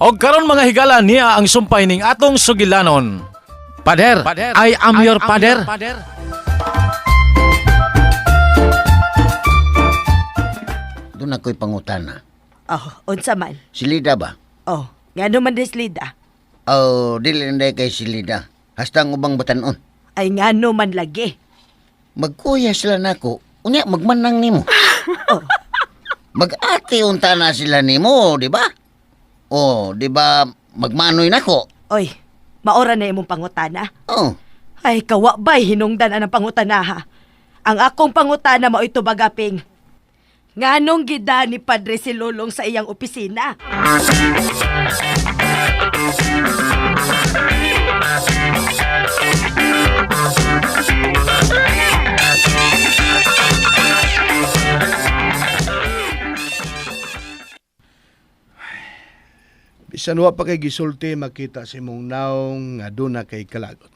Og karon mga higala niya ang sumpay ning atong sugilanon. Pader, I am your pader. Doon ako'y pangutana. Oh, unsa man? Si Lida ba? Oh, ngano man des Lida? Oh, dili na kay si Lida. Hasta ang ubang batanon. Ay ngano man lagi. Magkuya sila nako. Unya, magmanang nimo. Oh, Mag-ati unta na sila nimo, di ba? Oh, di ba magmanoy nako? oy, maora na imong pangutana. Oh, Ay kawa ba'y hinungdan ang pangutana ha? Ang akong pangutana mao ito bagaping. Nganong gida ni Padre si Lulong sa iyang opisina? Bisan wa pa kay gisulti makita si mong naong nga doon na kay kalagot.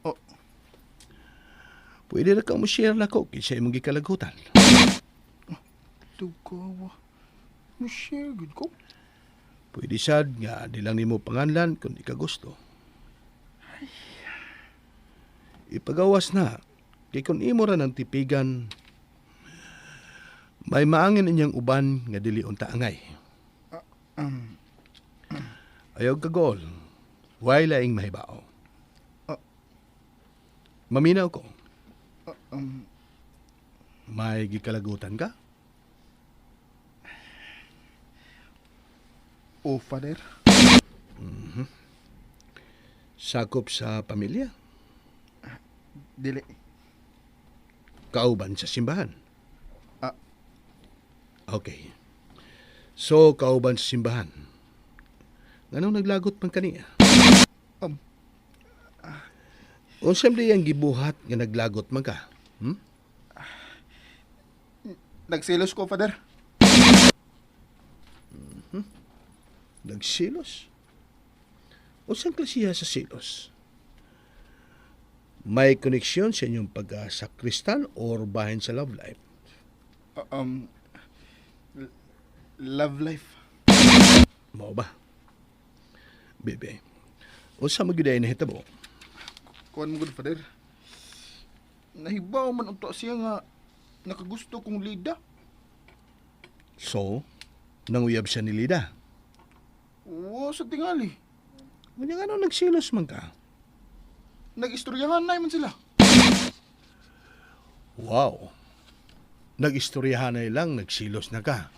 Oh. Pwede na ka mo share na ko kaysa imong gikalagutan. Tugawa. Share gud ko. Pwede sad nga di lang nimo panganlan kung di ka gusto. Ipagawas na kay kung imo ra ng tipigan may maangin inyang uban nga dili unta angay. Ayaw ka gol. Way laing mahibao. Maminaw ko. May gikalagutan ka? Oh, Father. Sakop sa pamilya? Dili. Kauban sa simbahan? Ah. Okay. So, kauban sa simbahan. Anong naglagot man kaniya? Unsam di ang gibuhat nga naglagot man ka? Nagselos ko, Father. Nagsilos? Unsang klasiya sa silos? May koneksyon sa inyong pagkasakristan or bahin sa love life? Love life. Mao ba? Bebe, unsa magyuday na hitabo? Kuan mo gud, Father. Nahibaw man unta siya nga nakagusto kong Lida. So, nanguyab siya ni Lida. Wa sa tingali. Kanya nga nagsilos man ka? Nag-istoryahan na man sila. Wow. Nag-istoryahan na lang, nagsilos na ka.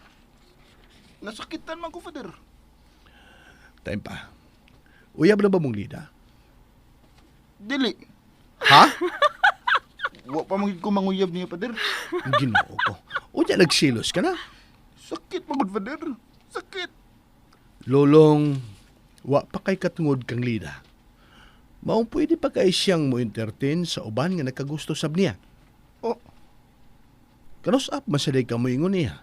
Nasakitan man ko, Father. Time pa. Uyab na ba mong Lida? Dili. Ha? Wa pa magig ko manguyab niya, Father. Ginoo ko. Unya nagsilos ka na? Sakit pa gud, Father. Sakit. Lolong, wa pa kay katungod kang Lida. Maong pwede pa kay siyang mo entertain sa uban nga nakagusto sab niya. Oh, Kanos up masaday ka mo ingon niya.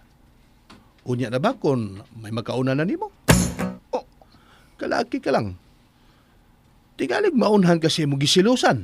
Unya na ba kung may makauna na nimo? Oh. Kalaki ka lang. Tigalig maunhan kasi mo gisilusan.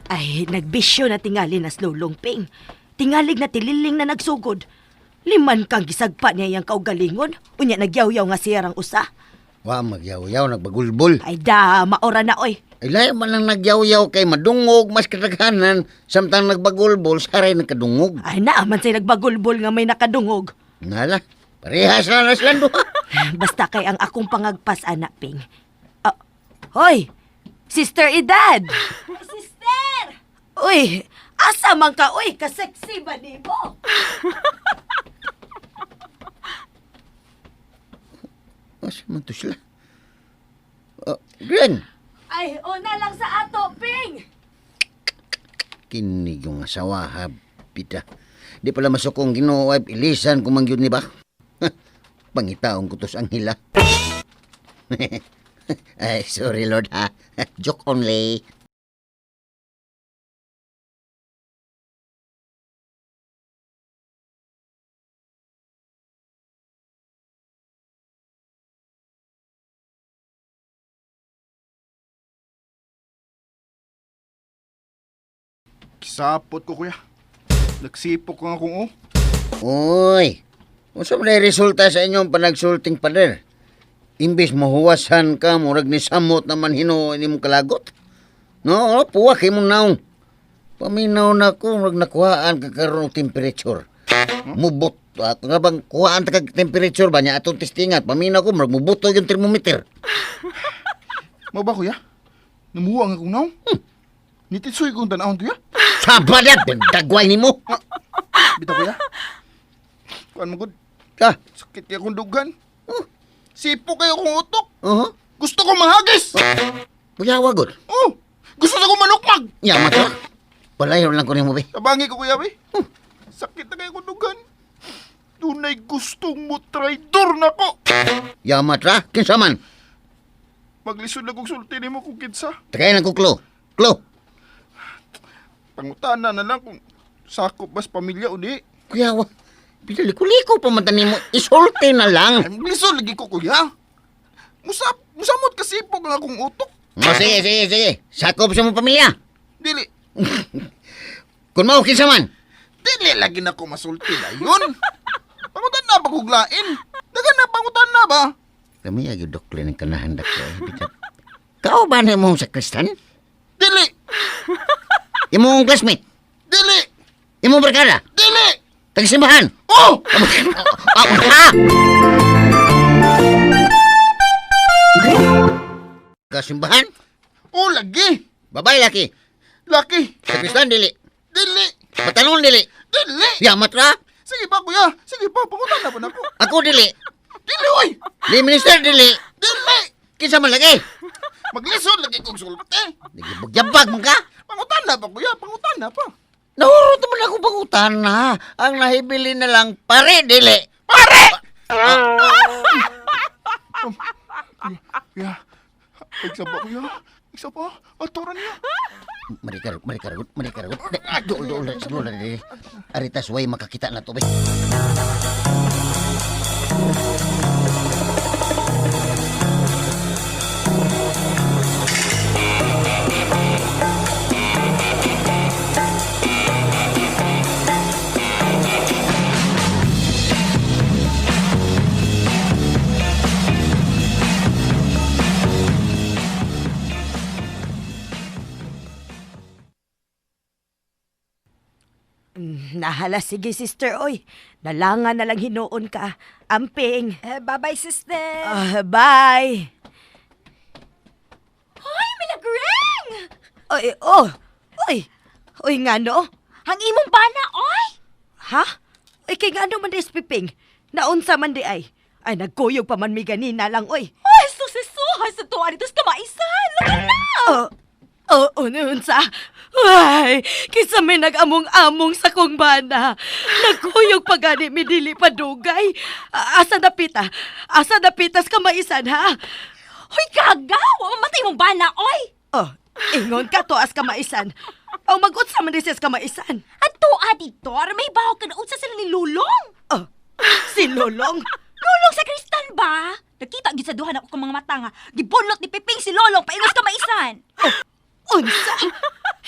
Ay, nagbisyo na tingali na Lulong Ping. Tingalig na tililing na nagsugod. Liman kang gisagpa niya yung kaugalingon. Unya nagyaw-yaw nga siyarang usa. wa magyaw-yaw, nagbagulbol. Ay da, maora na oy. Ay lahi man lang nagyaw-yaw kay madungog, mas kadaghanan. Samtang nagbagulbol, saray nakadungog. Ay naaman say nagbagulbol nga may nakadungog. Nala, parehas na sila duha. Basta kay ang akong pangagpas anak Ping. Hoy! Sister Edad! Sister! Uy! Asa man ka? Uy! Kaseksi ba ni mo? Mas man to sila. Glenn, Ay, una lang sa ato, Ping! kinig yung asawa, ha, pita. Di pala masukong Ginoo ay ilisan kumangyod ni ba? Pangitaong kutos ang hila. Ay, sorry Lord ha. Joke only. Kisapot ko, kuya. Nagsipok ko nga kung oh. Uy, unsa man ay resulta sa inyong panagsulting pader? Imbis mahuwasan ka, murag ni samot naman hino ni mong kalagot. No, puwak imong naong. Paminaw na ko, murag nakuhaan ka karon og temperature. Mubot. Ako nga bang kuhaan ta kag temperature ba niya atong testingan? Paminaw ko, murag mubuto yung thermometer. Mo ba, kuya? Namuha nga kong naong. Nititsoy kong tanahon, kuya. Saba na, dagway ni mo. Bita, kuya. Kuan mo, good. Ka, Sakit kaya kong dugan. Sipo kayo kong utok. Gusto ko mahagis. Kuya, wagod. Oh, gusto na ko manukmag. Yaman ka. Palayo lang ko ni mo, be. Tabangi ko, kuya, be. Sakit na kayo kong dugan. Dunay gustong mo traidor na ko. Yaman ra, kinsa man. Maglisod na kong sulti ni mo kung kinsa. Tagay lang ko, Klo. Klo. Pangutana na lang kung sakop bas pamilya o di. Kuya, pidaliko pa man mo. Isulti na lang. Ay, lisod lagi ko, kuya. Musamot kasipog nga akong utok. O, sige. Sakop sa mong pamilya. Dili. Kung mao kinsa man. Dili lagi na ko masulti na yun. Pangutan na ba kuglain? Dagan na pangutan na ba? Kami ay dokle ng kanahan dako. Kau ba na mong sakristan? Dili. Imong classmate? Dili. Imong barkada? Dili. Tagisimbahan? Oh! Kasimbahan? Oh, lagi. Babae laki. Laki. Sakristan dili. Dili. Batalon dili. Dili. Yamat ra. Sige pa, kuya. Sige pa, pangutan na ba na ko? Ako dili. Dili, oy. Di minister dili. Dili. Kinsa man lagi? Maglisod lagi kong sulti. Nagibugyabag man ka. Pangutan na pa, kuya. Pangutan na pa. Nahurot naman ako pangutan na. Ang nahibili na lang pare dili. Pare! Kuya. Isa pa, kuya. Isa pa. Atoran niya. Marikaragot. Dool na dili. Aritas way makakita na to be. Nahala, sige, sister, oy. Nalangan na lang hinuon ka. Amping. Bye-bye, sister. Bye. Hoy, milagring! Oy, oh. Oy, nga no? Hang imong bana, oy! Ha? Oy, kay nga no man dis piping. Naunsa man di ay. Ay, nagkuyog pa man mi ganina lang, oy. Ay, susi-suhay sa tuwa dito sa kamaisan. Lagan na! Unsa? Ay, kisa may nag-among-among sa kong bana. Nagkuyog pa gani mi dili padugay. Asa napitas ka maisan, ha? Hoy, gagaw! Mamatay mong bana, oy! Oh, ingon ka to as ka maisan. O mag-utsa man disis ka maisan. At tuwa dito, may baho ka na utsa sila ni Lulong. Oh, si Lolong. Lulong sa kristal ba? Nakita gid sa duha na ko mga mata nga. Gibunot ni Piping si Lolong paingon sa kamaisan. Unsa?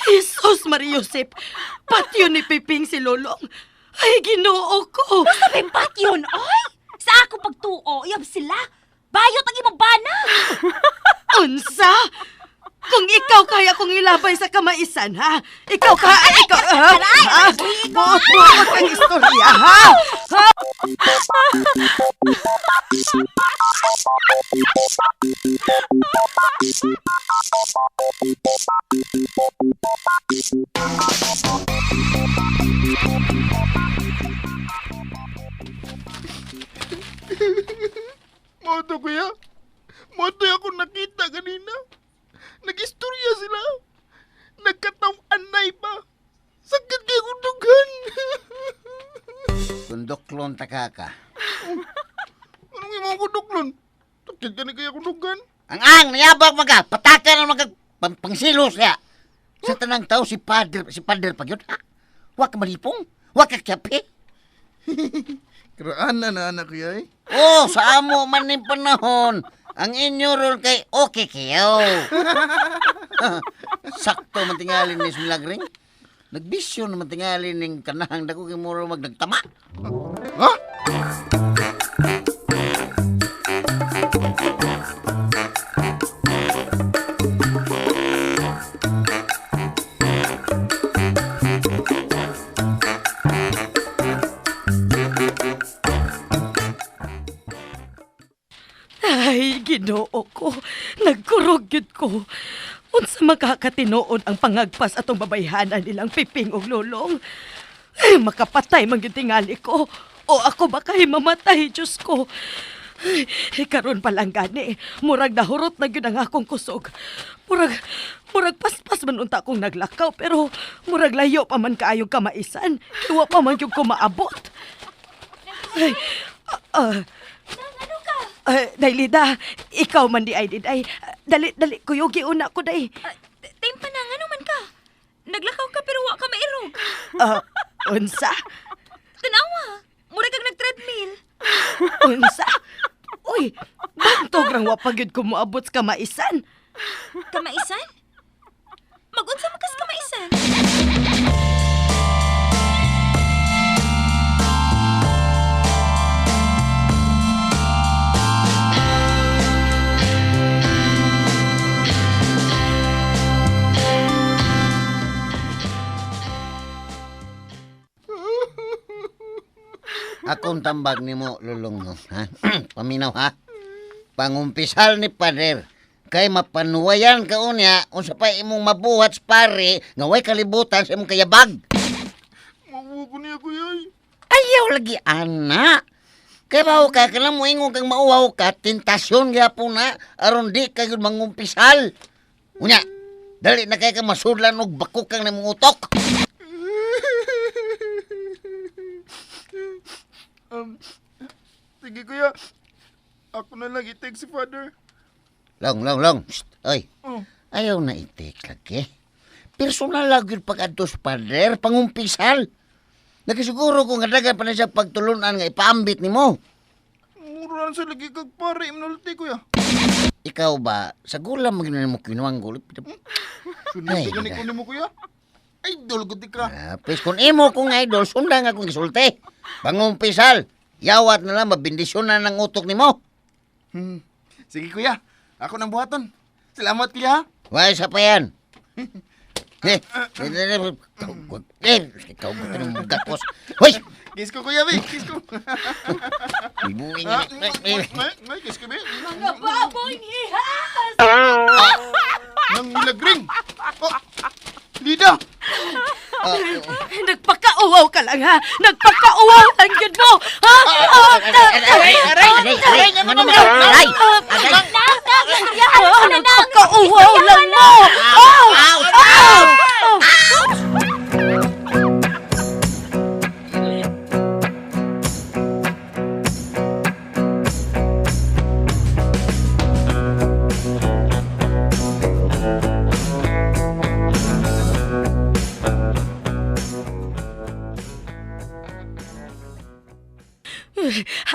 Jesus Mariusip, patyo ni Piping si Lolong. Ay, ginoo ko. Basta bempat yun, oy! Sa ako pagtuo, iyab sila. Bayot ang imong bana. Unsa? Kung ikaw kaya kong ilabay sa kamaisan, ha? Ikaw ha? Buot-buot ang istorya, ha? Moto, kuya. Moto ako nakita kanina. Nag-istorya sila. Nagkataw-anay pa. Sakit kayo kong dugan. Tundoklon takaka. Anong imong kuduklon? Sakit ka na kaya kong dugan. Ang niyabag maga, patakan ang mga pangsilos kaya. Sa tanang tao si Pader pag yun, ha? Huwag ka malipong, huwag ka kape. Karaan na anak kuya eh. Oh, sa amo man ni panahon. Ang inyo rol kay okay kayo. Sakto man tingalin ni Milagring. Nagbisyo naman tingali ning kanahang dako kay muro magdagtama. Ha? Ay, Ginoo ko. Nagkurog yun ko. Unsa makakatinuod ang pangagpas atong babayhanan nilang Piping ug Lulong? Ay, makapatay man gyud tingali ko. O ako ba kay mamatay, Diyos ko? Ay, karon pa lang gani. Murag nahurot na gyud ang akong kusog. Murag paspas man unta akong naglakaw, pero murag layo pa man kaayong kamaisan. Iwa pa man gyud ko maabot. Ay, Daylida, ikaw man di ay diday. Dali, kuyugi una ko day. Timpa na, nga naman ka. Naglakaw ka pero wa ka mairog. Unsa? Tanawa, mura kag nag-treadmill. Unsa? Uy, bantog rang wapagyud ko moabot sa kamaisan. Kamaisan? Magunsa makas kamaisan? Akong tambag nimo Lulong no, ha? Paminaw ha. Pangumpisal ni pader kay mapanuwayan ka unya unsa pa imong mabuhat sa pare nga way kalibutan sa imong kayabag. Mabuo ko niya, kuya. Ayaw lagi ana. Kay bawo ka kanang moingon kang mauwaw ka tentasyon gyapon na aron di ka gyud mangumpisal. Unya, dali na kay ka masudlan og bakok kang nimong utok. Sige, kuya. Ako na lang i-take si father. Long. Shh, oy. Oh. Ayaw na itik lagi. Personal lang yun pag-adtos pader, pangumpisal. Nagkasiguro kung kadagan pa na siya pagtulunan nga ipaambit ni mo. Mura sa lagi kag pare, iminulti, kuya. Ikaw ba, sa gulam magiging mo kinuwang gulit? Sunod Ay, ka gani ko ni mo, kuya. Idol ko di ka. Pis kung imo kong idol, sundan nga kong isulti. Pangumpisal, yawat na lang, mabindisyon na ng utok ni mo. Sige, kuya. Ako nang buhaton. Salamat, kuya. Why sa pa yan? Ikaw ba ka ng gakos? Hoy! Kiss ko, kuya, be. Kiss ko. Ibuing May kiss ka, be. Mga baboy ihas! Nang milagring. Oh, Lida! Nagpakauwaw ka lang, ha? Nagpakauwaw lang yun mo! Ha? Nagpakauwaw lang mo!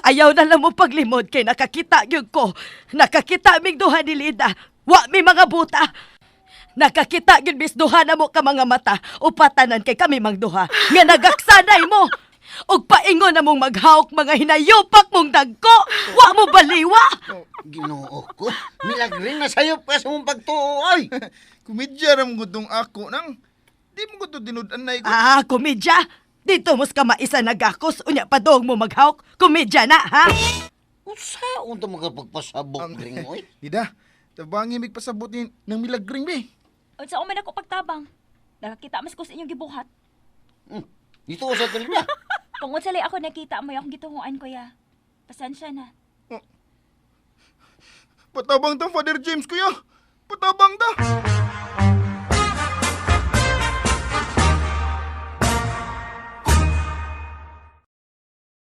Ayaw na lang mo paglimod kay nakakita gyud ko. Nakakita mig duha ni Lida. Wa mi mga buta. Nakakita gyud bis duha na mo ka mga mata. Upatanan kay kami mang duha. Nga nagaksanay mo. Og paingon na mong maghawk mga hinayupak mong dagko. Wa mo baliwa. Ginoo ko. Milagring na sayop ka sa mong pagtuoy. Kumidya ram gudong ako nang. Di mo gusto dinudanay ko. Komedya. Dito mos ka maisa nagakos. Unya pa doong mo maghawk. Komedya na, ha? Usaon to magpagpasabok ring oy. Lida, tabangi mig pasabot ni ng milagring, be. Unsa man ako pagtabang? Nakakita mas ko sa inyong gibuhat. Dito ko sa talina. Kung unsa lay ako nakita mo akong gituhuan, kuya. Pasensya na. Patabang ta, Father James, kuya. Patabang ta.